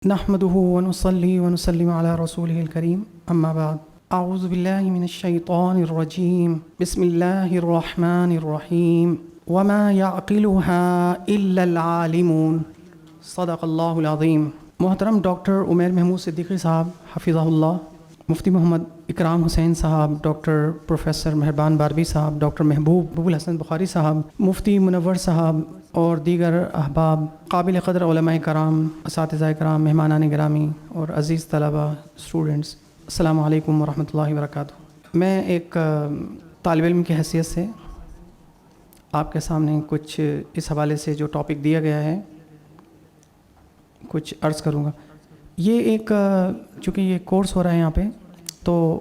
نحمده ونصلي ونسلم على رسوله الكريم اما بعد اعوذ بالله من الشيطان الرجيم بسم الله الرحمن الرحيم وما يعقلها الا العالمون صدق اللہ العظیم۔ محترم ڈاکٹر عمیر محمود صدیقی صاحب حفظہ اللہ، مفتی محمد اکرام حسین صاحب، ڈاکٹر پروفیسر مہربان باروی صاحب، ڈاکٹر محبوب الحسن بخاری صاحب، مفتی منور صاحب اور دیگر احباب، قابل قدر علماء کرام، اساتذہ کرام، مہمانان گرامی اور عزیز طلبہ، اسٹوڈنٹس، السلام علیکم ورحمۃ اللہ وبرکاتہ۔ میں ایک طالب علم کی حیثیت سے آپ کے سامنے کچھ اس حوالے سے جو ٹاپک دیا گیا ہے کچھ عرض کروں گا۔ یہ ایک چونکہ یہ کورس ہو رہا ہے یہاں پہ، تو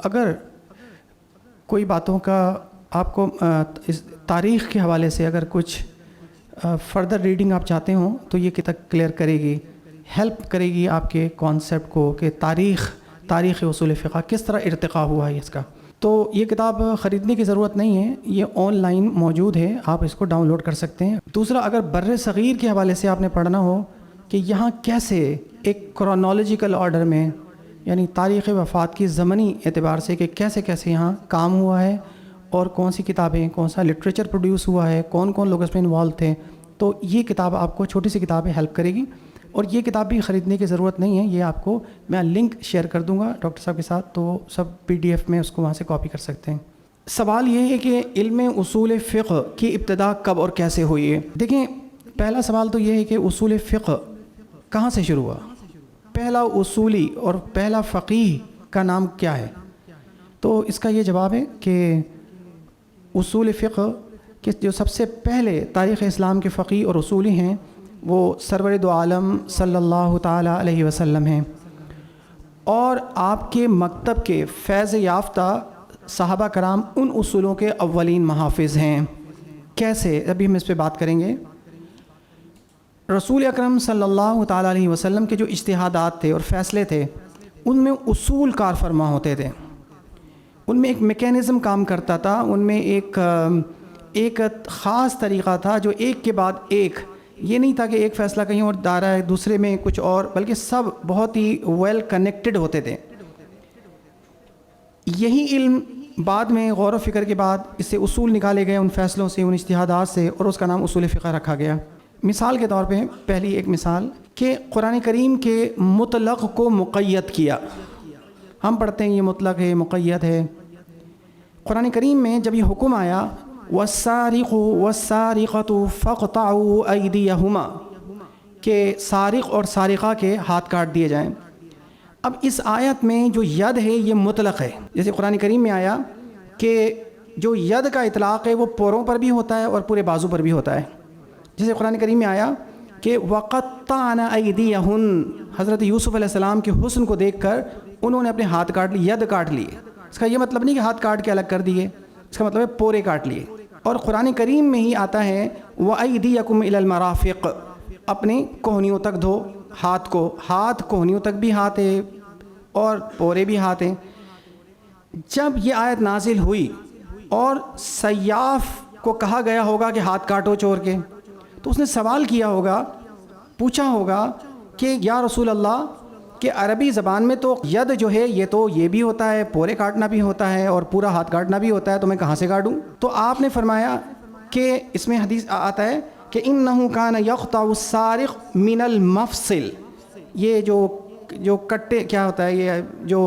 اگر کوئی باتوں کا آپ کو اس تاریخ کے حوالے سے اگر کچھ فردر ریڈنگ آپ چاہتے ہوں تو یہ کتاب کلیئر کرے گی، ہیلپ کرے گی آپ کے کانسیپٹ کو کہ تاریخ اصول فقہ کس طرح ارتقاء ہوا ہے اس کا۔ تو یہ کتاب خریدنے کی ضرورت نہیں ہے، یہ آن لائن موجود ہے، آپ اس کو ڈاؤن لوڈ کر سکتے ہیں۔ دوسرا، اگر بر صغیر کے حوالے سے آپ نے پڑھنا ہو کہ یہاں کیسے ایک کرونالوجیکل آرڈر میں، یعنی تاریخ وفات کی زمنی اعتبار سے کہ کیسے یہاں کام ہوا ہے اور کون سی کتابیں، کون سا لٹریچر پروڈیوس ہوا ہے، کون لوگ اس میں انوالو تھے، تو یہ کتاب آپ کو، چھوٹی سی کتاب ہے، ہیلپ کرے گی۔ اور یہ کتاب بھی خریدنے کی ضرورت نہیں ہے، یہ آپ کو میں لنک شیئر کر دوں گا ڈاکٹر صاحب کے ساتھ، تو سب PDF میں اس کو وہاں سے کاپی کر سکتے ہیں۔ سوال یہ ہے کہ علم اصول فقہ کی ابتدا کب اور کیسے ہوئی ہے؟ دیکھیں، پہلا سوال تو یہ ہے کہ اصول فقہ کہاں سے شروع ہوا؟ پہلا اصولی اور پہلا فقیہ کا نام کیا ہے؟ تو اس کا یہ جواب ہے کہ اصول فقہ کہ جو سب سے پہلے تاریخ اسلام کے فقیہ اور اصولی ہیں وہ سرور دو عالم صلی اللہ تعالیٰ علیہ وسلم ہیں، اور آپ کے مکتب کے فیض یافتہ صحابہ کرام ان اصولوں کے اولین محافظ ہیں۔ کیسے؟ ابھی ہم اس پہ بات کریں گے۔ رسول اکرم صلی اللہ تعالیٰ علیہ وسلم کے جو اجتہادات تھے اور فیصلے تھے، ان میں اصول کار فرما ہوتے تھے، ان میں ایک میکینزم کام کرتا تھا، ان میں ایک خاص طریقہ تھا جو ایک کے بعد ایک، یہ نہیں تھا کہ ایک فیصلہ کہیں اور دائرہ ہے، دوسرے میں کچھ اور، بلکہ سب بہت ہی ویل کنیکٹڈ ہوتے تھے۔ یہی علم بعد میں غور و فکر کے بعد اس سے اصول نکالے گئے، ان فیصلوں سے، ان اجتہادات سے، اور اس کا نام اصول فقہ رکھا گیا۔ مثال کے طور پہ پہلی ایک مثال کہ قرآن کریم کے مطلق کو مقید کیا۔ ہم پڑھتے ہیں یہ مطلق ہے، مقید ہے۔ قرآن کریم میں جب یہ حکم آیا وَالسَّارِقُ وَالسَّارِقَةُ فَاقْطَعُوا أَيْدِيَهُمَا کہ سارق اور سارقہ کے ہاتھ کاٹ دیے جائیں۔ اب اس آیت میں جو ید ہے یہ مطلق ہے، جیسے قرآن کریم میں آیا کہ جو ید کا اطلاق ہے وہ پوروں پر بھی ہوتا ہے اور پورے بازو پر بھی ہوتا ہے۔ جیسے قرآن کریم میں آیا کہ وَقَطَّعْنَ أَيْدِيَهُنَّ، حضرت یوسف علیہ السلام کے حسن کو دیکھ کر انہوں نے اپنے ہاتھ کاٹ لیے، ید کاٹ لیے۔ اس کا یہ مطلب نہیں کہ ہاتھ کاٹ کے الگ کر دیے، اس کا مطلب ہے پورے کاٹ لیے۔ اور قرآن کریم میں ہی آتا ہے وَأَيْدِيَكُمْ إِلَى الْمَرَافِقِ، اپنے کوہنیوں تک دھو ہاتھ کو، ہاتھ کوہنیوں تک بھی ہاتھ ہے اور پورے بھی ہاتھ ہیں۔ جب یہ آیت نازل ہوئی اور سیاف کو کہا گیا ہوگا کہ ہاتھ کاٹو چور کے، تو اس نے سوال کیا ہوگا، پوچھا ہوگا کہ یا رسول اللہ کہ عربی زبان میں تو ید جو ہے یہ بھی ہوتا ہے، پورے کاٹنا بھی ہوتا ہے اور پورا ہاتھ کاٹنا بھی ہوتا ہے، تو میں کہاں سے کاٹوں؟ تو آپ نے فرمایا کہ اس میں حدیث آتا ہے کہ اِنَّهُ كَانَ يَقْطَعُ السَّارِقُ مِنَ الْمَفْصِلِ، یہ جو کٹے کیا ہوتا ہے، یہ جو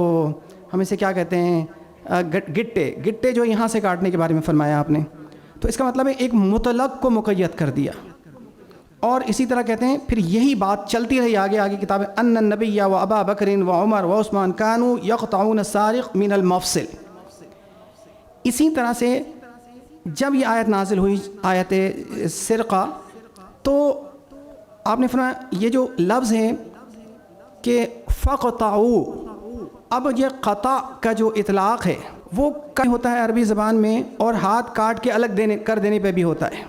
ہم اسے کیا کہتے ہیں، گٹے جو یہاں سے کاٹنے کے بارے میں فرمایا آپ نے۔ تو اس کا مطلب ہے ایک مطلق کو مقید کر دیا۔ اور اسی طرح کہتے ہیں پھر یہی بات چلتی رہی آگے کتاب ان النبی و ابا بکر و عمر و عثمان کانوا یقطعون السارق من المفصل۔ اسی طرح سے جب یہ آیت نازل ہوئی، آیت سرقہ، تو آپ نے فرمایا یہ جو لفظ ہے کہ فقطعوا، اب یہ قطع کا جو اطلاق ہے وہ کہیں ہوتا ہے عربی زبان میں، اور ہاتھ کاٹ کے الگ کر دینے پہ بھی ہوتا ہے،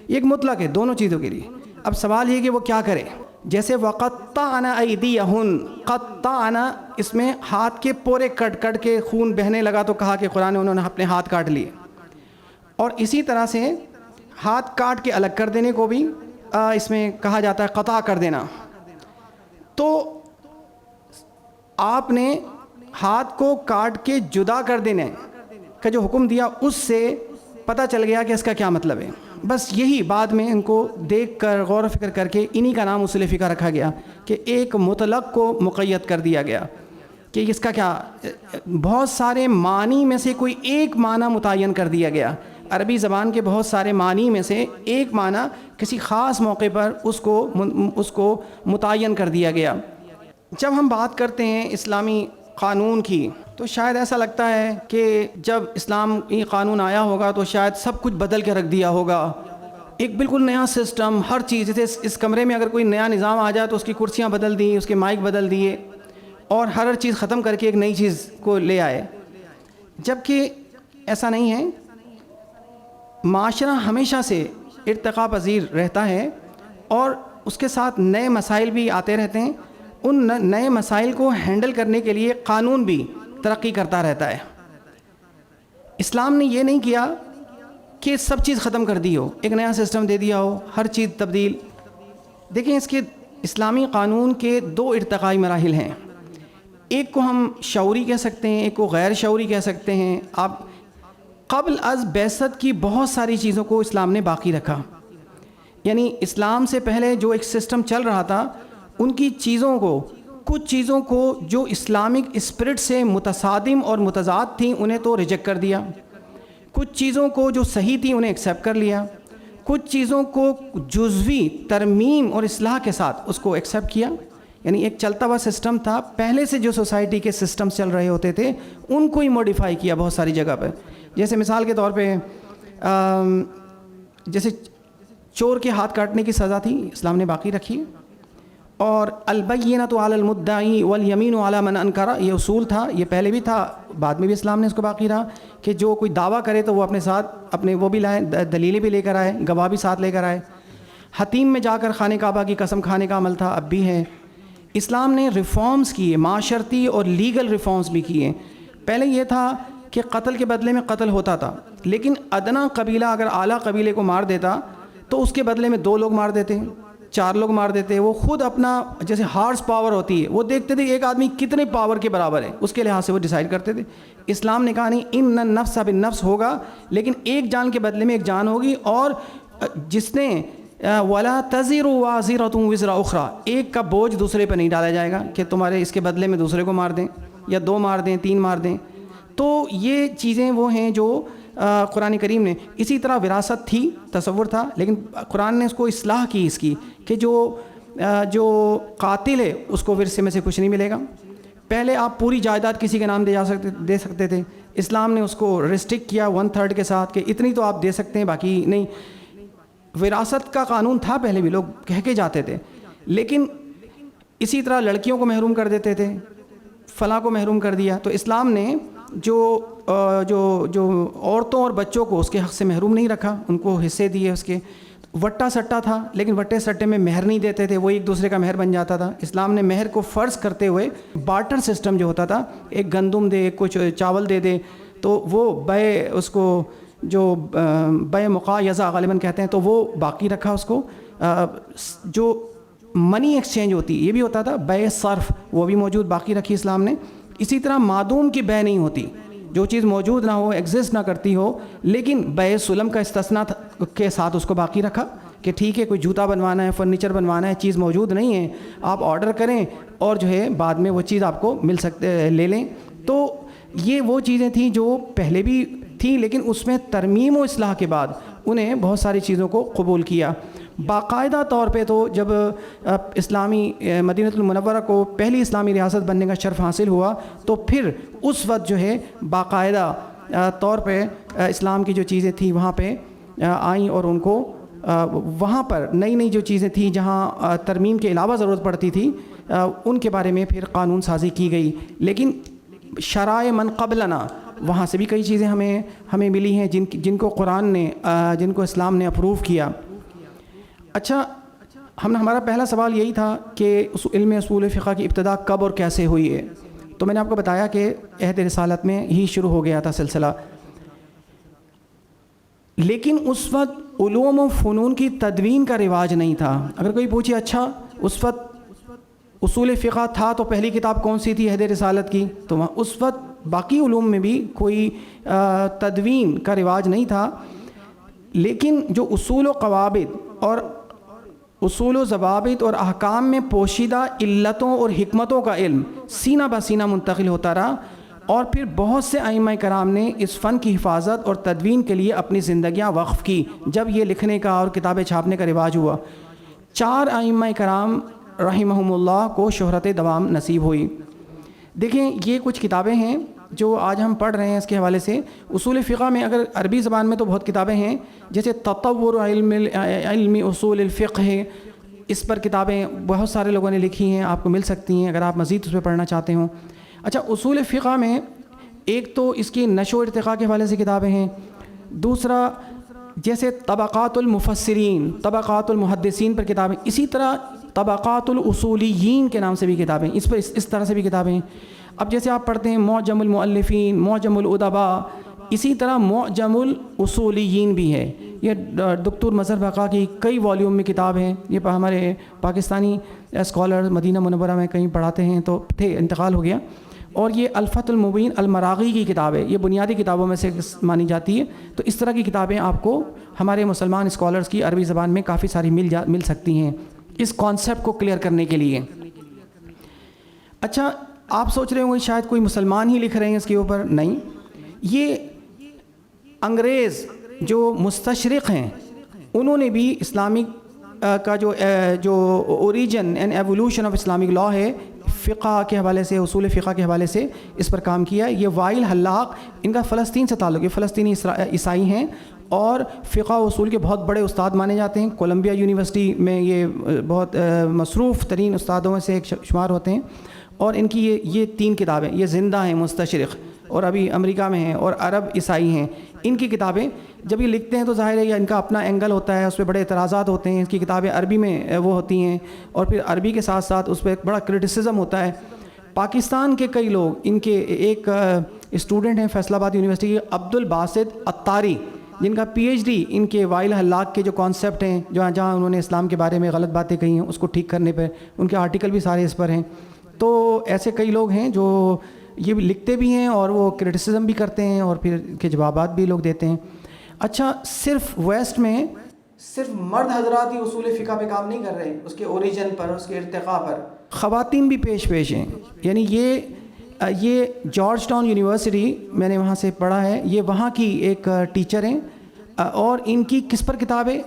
یہ ایک مطلق ہے دونوں چیزوں کے لیے۔ اب سوال یہ کہ وہ کیا کرے؟ جیسے وَقَطَّعْنَ أَيْدِيَهُنَّ، قَطَّعْنَ، اس میں ہاتھ کے پورے کٹ کے خون بہنے لگا تو کہا کہ قرآن انہوں نے اپنے ہاتھ کاٹ لیے۔ اور اسی طرح سے ہاتھ کاٹ کے الگ کر دینے کو بھی اس میں کہا جاتا ہے قطع کر دینا۔ تو آپ نے ہاتھ کو کاٹ کے جدا کر دینے کا جو حکم دیا اس سے پتہ چل گیا کہ اس کا کیا مطلب ہے. بس یہی بعد میں ان کو دیکھ کر غور و فکر کر کے انہی کا نام اصول فقہ رکھا گیا کہ ایک مطلق کو مقید کر دیا گیا کہ اس کا کیا, بہت سارے معنی میں سے کوئی ایک معنی متعین کر دیا گیا. عربی زبان کے بہت سارے معنی میں سے ایک معنی کسی خاص موقع پر اس کو متعین کر دیا گیا. جب ہم بات کرتے ہیں اسلامی قانون کی تو شاید ایسا لگتا ہے کہ جب اسلامی قانون آیا ہوگا تو شاید سب کچھ بدل کے رکھ دیا ہوگا, ایک بالکل نیا سسٹم, ہر چیز. جیسے اس کمرے میں اگر کوئی نیا نظام آ جائے تو اس کی کرسیاں بدل دی, اس کے مائک بدل دیے اور ہر چیز ختم کر کے ایک نئی چیز کو لے آئے. جبکہ ایسا نہیں ہے. معاشرہ ہمیشہ سے ارتقاء پذیر رہتا ہے اور اس کے ساتھ نئے مسائل بھی آتے رہتے ہیں. ان نئے مسائل کو ہینڈل کرنے کے لیے قانون بھی ترقی کرتا رہتا ہے. اسلام نے یہ نہیں کیا کہ سب چیز ختم کر دی ہو, ایک نیا سسٹم دے دیا ہو, ہر چیز تبدیل. دیکھیں اس کے اسلامی قانون کے دو ارتقائی مراحل ہیں. ایک کو ہم شعوری کہہ سکتے ہیں, ایک کو غیر شعوری کہہ سکتے ہیں. آپ قبل از بعثت کی بہت ساری چیزوں کو اسلام نے باقی رکھا. یعنی اسلام سے پہلے جو ایک سسٹم چل رہا تھا ان کی چیزوں کو, کچھ چیزوں کو جو اسلامک اسپرٹ سے متصادم اور متضاد تھیں انہیں تو ریجیکٹ کر دیا, کچھ چیزوں کو جو صحیح تھیں انہیں ایکسیپٹ کر لیا, کچھ چیزوں کو جزوی ترمیم اور اصلاح کے ساتھ اس کو ایکسیپٹ کیا. یعنی ایک چلتا ہوا سسٹم تھا, پہلے سے جو سوسائٹی کے سسٹم چل رہے ہوتے تھے ان کو ہی موڈیفائی کیا بہت ساری جگہ پر. جیسے مثال کے طور پہ جیسے چور کے ہاتھ کاٹنے کی سزا تھی اسلام نے باقی رکھی, اور البینۃ علی المدعی والیمین علی من انکر, یہ اصول تھا, یہ پہلے بھی تھا, بعد میں بھی اسلام نے اس کو باقی رہا کہ جو کوئی دعویٰ کرے تو وہ اپنے ساتھ اپنے وہ بھی لائے, دلیلیں بھی لے کر آئے, گواہ بھی ساتھ لے کر آئے. حتیم میں جا کر خانہ کعبہ کی قسم کھانے کا عمل تھا, اب بھی ہے. اسلام نے ریفارمز کیے, معاشرتی اور لیگل ریفارمز بھی کیے. پہلے یہ تھا کہ قتل کے بدلے میں قتل ہوتا تھا, لیکن ادنا قبیلہ اگر اعلیٰ قبیلے کو مار دیتا تو اس کے بدلے میں 2 لوگ مار دیتے, 4 لوگ مار دیتے. وہ خود اپنا جیسے ہارس پاور ہوتی ہے وہ دیکھتے تھے ایک آدمی کتنے پاور کے برابر ہے, اس کے لحاظ سے وہ ڈیسائیڈ کرتے تھے. اسلام نے کہا نہیں, ان النفس بالنفس ہوگا, لیکن ایک جان کے بدلے میں ایک جان ہوگی, اور جس نے ولا تزر وازرۃ وزر اخرى, ایک کا بوجھ دوسرے پہ نہیں ڈالا جائے گا کہ تمہارے اس کے بدلے میں دوسرے کو مار دیں یا 2 مار دیں 3 مار دیں. تو یہ چیزیں وہ ہیں جو قرآن کریم نے. اسی طرح وراثت تھی, تصور تھا, لیکن قرآن نے اس کو اصلاح کی اس کی کہ جو قاتل ہے اس کو ورثے میں سے کچھ نہیں ملے گا. پہلے آپ پوری جائیداد کسی کے نام دے سکتے تھے, اسلام نے اس کو ریسٹرکٹ کیا 1/3 کے ساتھ کہ اتنی تو آپ دے سکتے ہیں باقی نہیں. وراثت کا قانون تھا پہلے بھی, لوگ کہہ کے جاتے تھے, لیکن اسی طرح لڑکیوں کو محروم کر دیتے تھے, فلاں کو محروم کر دیا. تو اسلام نے جو عورتوں اور بچوں کو اس کے حق سے محروم نہیں رکھا, ان کو حصے دیے اس کے. وٹا سٹا تھا, لیکن وٹے سٹے میں مہر نہیں دیتے تھے, وہ ایک دوسرے کا مہر بن جاتا تھا. اسلام نے مہر کو فرض کرتے ہوئے بارٹر سسٹم جو ہوتا تھا, ایک گندم دے, کچھ چاول دے دے, تو وہ بے اس کو جو بے مقایضہ غالباً کہتے ہیں, تو وہ باقی رکھا اس کو. جو منی ایکسچینج ہوتی یہ بھی ہوتا تھا, بے صرف, وہ بھی موجود باقی رکھی اسلام نے. اسی طرح معدوم کی بے نہیں ہوتی, جو چیز موجود نہ ہو, ایگزسٹ نہ کرتی ہو, لیکن بے سلم کا استثناء کے ساتھ اس کو باقی رکھا کہ ٹھیک ہے کوئی جوتا بنوانا ہے, فرنیچر بنوانا ہے, چیز موجود نہیں ہے, آپ آرڈر کریں اور جو ہے بعد میں وہ چیز آپ کو مل سکتے لے لیں. تو یہ وہ چیزیں تھیں جو پہلے بھی تھیں, لیکن اس میں ترمیم و اصلاح کے بعد انہیں بہت ساری چیزوں کو قبول کیا. باقاعدہ طور پہ تو جب اسلامی مدینہ المنورہ کو پہلی اسلامی ریاست بننے کا شرف حاصل ہوا, تو پھر اس وقت جو ہے باقاعدہ طور پہ اسلام کی جو چیزیں تھیں وہاں پہ آئیں, اور ان کو وہاں پر نئی جو چیزیں تھیں جہاں ترمیم کے علاوہ ضرورت پڑتی تھی ان کے بارے میں پھر قانون سازی کی گئی. لیکن شرائع من قبلنا, وہاں سے بھی کئی چیزیں ہمیں ملی ہیں جن کو قرآن نے, جن کو اسلام نے اپروو کیا. اچھا, ہمارا پہلا سوال یہی تھا کہ علم اصول فقہ کی ابتدا کب اور کیسے ہوئی ہے. تو میں نے آپ کو بتایا کہ عہد رسالت میں ہی شروع ہو گیا تھا سلسلہ, لیکن اس وقت علوم و فنون کی تدوین کا رواج نہیں تھا. اگر کوئی پوچھے اچھا اس اصول فقہ تھا تو پہلی کتاب کون سی تھی؟ عہد رسالت کی. تو وہاں اس وقت باقی علوم میں بھی کوئی تدوین کا رواج نہیں تھا، لیکن جو اصول و قواعد اور اصول و ضوابط اور احکام میں پوشیدہ علتوں اور حکمتوں کا علم سینہ بہ سینہ منتقل ہوتا رہا، اور پھر بہت سے ائمہ کرام نے اس فن کی حفاظت اور تدوین کے لیے اپنی زندگیاں وقف کی. جب یہ لکھنے کا اور کتابیں چھاپنے کا رواج ہوا، 4 ائمہ کرام رحمہم اللہ کو شہرت دوام نصیب ہوئی. دیکھیں یہ کچھ کتابیں ہیں جو آج ہم پڑھ رہے ہیں اس کے حوالے سے. اصول فقہ میں اگر عربی زبان میں تو بہت کتابیں ہیں، جیسے تطور علم اصول الفقہ ہے، اس پر کتابیں بہت سارے لوگوں نے لکھی ہیں، آپ کو مل سکتی ہیں اگر آپ مزید اس پہ پڑھنا چاہتے ہوں. اچھا، اصول فقہ میں ایک تو اس کی نشو و ارتقاء کے حوالے سے کتابیں ہیں، دوسرا جیسے طبقات المفسرین، طبقات المحدثین پر کتابیں، اسی طرح طبقات الاصولیین کے نام سے بھی کتابیں، اس طرح سے بھی کتابیں ہیں. اب جیسے آپ پڑھتے ہیں معجم المؤلفین، معجم الادباء، اسی طرح معجم الاصولیین بھی ہے. یہ دکتور مظہر بقا کی کئی والیوم میں کتاب ہیں. یہ ہمارے پاکستانی اسکالر مدینہ منورہ میں کہیں پڑھاتے ہیں تو تھے، انتقال ہو گیا. اور یہ الفتح المبین المراغی کی کتاب ہے، یہ بنیادی کتابوں میں سے مانی جاتی ہے. تو اس طرح کی کتابیں آپ کو ہمارے مسلمان اسکالرز کی عربی زبان میں کافی ساری مل سکتی ہیں اس کانسیپٹ کو کلیئر کرنے کے لیے. اچھا، آپ سوچ رہے ہوں گے شاید کوئی مسلمان ہی لکھ رہے ہیں اس کے اوپر. نہیں، یہ انگریز جو مستشرق ہیں انہوں نے بھی اسلامک کا جو origin and evolution of Islamic law ہے، فقہ کے حوالے سے، اصول فقہ کے حوالے سے اس پر کام کیا. یہ وائل حلاق، ان کا فلسطین سے تعلق ہے، فلسطینی عیسائی ہیں اور فقہ و اصول کے بہت بڑے استاد مانے جاتے ہیں. کولمبیا یونیورسٹی میں یہ بہت مصروف ترین استادوں میں سے ایک شمار ہوتے ہیں. اور ان کی یہ 3 کتابیں یہ زندہ ہیں، مستشرق، اور ابھی امریکہ میں ہیں، اور عرب عیسائی ہیں. ان کی کتابیں جب یہ لکھتے ہیں تو ظاہر ہے ان کا اپنا اینگل ہوتا ہے، اس پہ بڑے اعتراضات ہوتے ہیں. اس کی کتابیں عربی میں وہ ہوتی ہیں، اور پھر عربی کے ساتھ ساتھ اس پہ ایک بڑا کرٹیسزم ہوتا ہے. پاکستان کے کئی لوگ، ان کے ایک اسٹوڈنٹ ہیں فیصل آباد یونیورسٹی کے عبد الباسط عطاری، جن کا PhD ان کے وائل حلاق کے جو کانسیپٹ ہیں، جہاں انہوں نے اسلام کے بارے میں غلط باتیں کہی ہیں اس کو ٹھیک کرنے پہ ان کے آرٹیکل بھی سارے اس پر ہیں. تو ایسے کئی لوگ ہیں جو یہ لکھتے بھی ہیں اور وہ کرٹیسزم بھی کرتے ہیں اور پھر ان کے جوابات بھی لوگ دیتے ہیں. اچھا، صرف ویسٹ میں صرف مرد حضرات ہی اصول فقہ پہ کام نہیں کر رہے، اس کے اوریجن پر، اس کے ارتقاء پر خواتین بھی پیش ہیں. یعنی یہ جارج ٹاؤن یونیورسٹی، میں نے وہاں سے پڑھا ہے، یہ وہاں کی ایک ٹیچر ہیں، اور ان کی کس پر کتاب ہے؟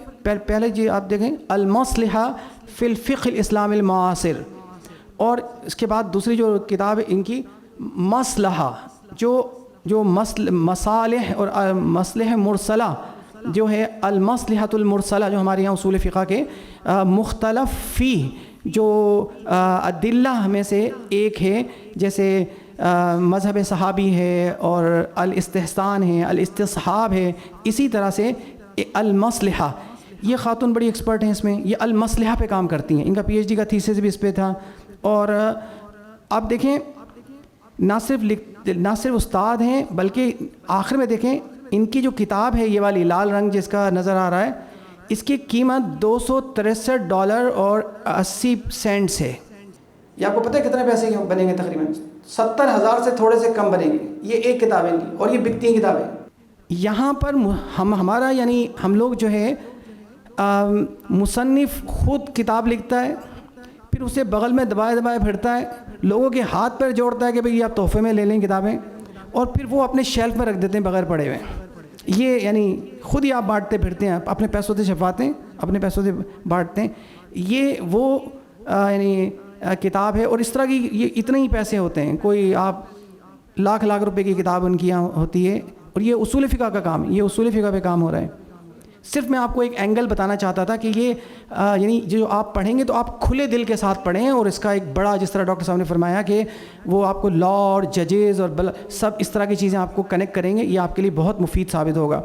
پہلے جی آپ دیکھیں، المصلحہ فی الفقہ الاسلام المعاصر، اور اس کے بعد دوسری جو کتاب ہے ان کی مصلحہ، جو مصالح اور مصلح مرسلہ جو ہے، المصلحۃ المرسلہ، جو ہمارے یہاں اصول فقہ کے مختلف فی جو ادلہ میں سے ایک ہے، جیسے مذہب صحابی ہے اور الاستحسان ہے، الاستصحاب ہے. اسی طرح سے المصلحہ، یہ خاتون بڑی ایکسپرٹ ہیں اس میں، یہ المصلحہ پہ کام کرتی ہیں. ان کا PhD کا تھیسس بھی اس پہ تھا. اور آپ دیکھیں نہ صرف استاد ہیں، بلکہ آخر میں دیکھیں ان کی جو کتاب ہے، یہ والی لال رنگ جس کا نظر آ رہا ہے، اس کی قیمت $263 اور 80 سینٹس ہے. یہ آپ کو پتہ ہے کتنے پیسے بنے گے؟ تقریباً 70,000 سے تھوڑے سے کم بنے گی. یہ ایک کتاب ہے ان کی، اور یہ بکتی ہیں کتابیں. یہاں پر ہمارا یعنی ہم لوگ جو ہے، مصنف خود کتاب لکھتا ہے، پھر اسے بغل میں دبائے پھرتا ہے، لوگوں کے ہاتھ پیر جوڑتا ہے کہ بھئی آپ تحفے میں لے لیں کتابیں، اور پھر وہ اپنے شیلف میں رکھ دیتے ہیں بغیر پڑھے ہوئے. یہ یعنی خود ہی آپ بانٹتے پھرتے ہیں، اپنے پیسوں سے چھپواتے ہیں، اپنے پیسوں سے بانٹتے ہیں. یہ وہ یعنی کتاب ہے، اور اس طرح کی یہ اتنے ہی پیسے ہوتے ہیں. کوئی آپ لاکھ روپے کی کتاب ان کی یہاں ہوتی ہے، اور یہ اصول فقہ کا کام، یہ اصول فقہ پہ کام ہو رہا ہے. صرف میں آپ کو ایک اینگل بتانا چاہتا تھا کہ یہ یعنی جو آپ پڑھیں گے تو آپ کھلے دل کے ساتھ پڑھیں، اور اس کا ایک بڑا، جس طرح ڈاکٹر صاحب نے فرمایا کہ وہ آپ کو لا اور ججز اور سب اس طرح کی چیزیں آپ کو کنیکٹ کریں گے. یہ آپ کے لیے بہت مفید ثابت ہوگا.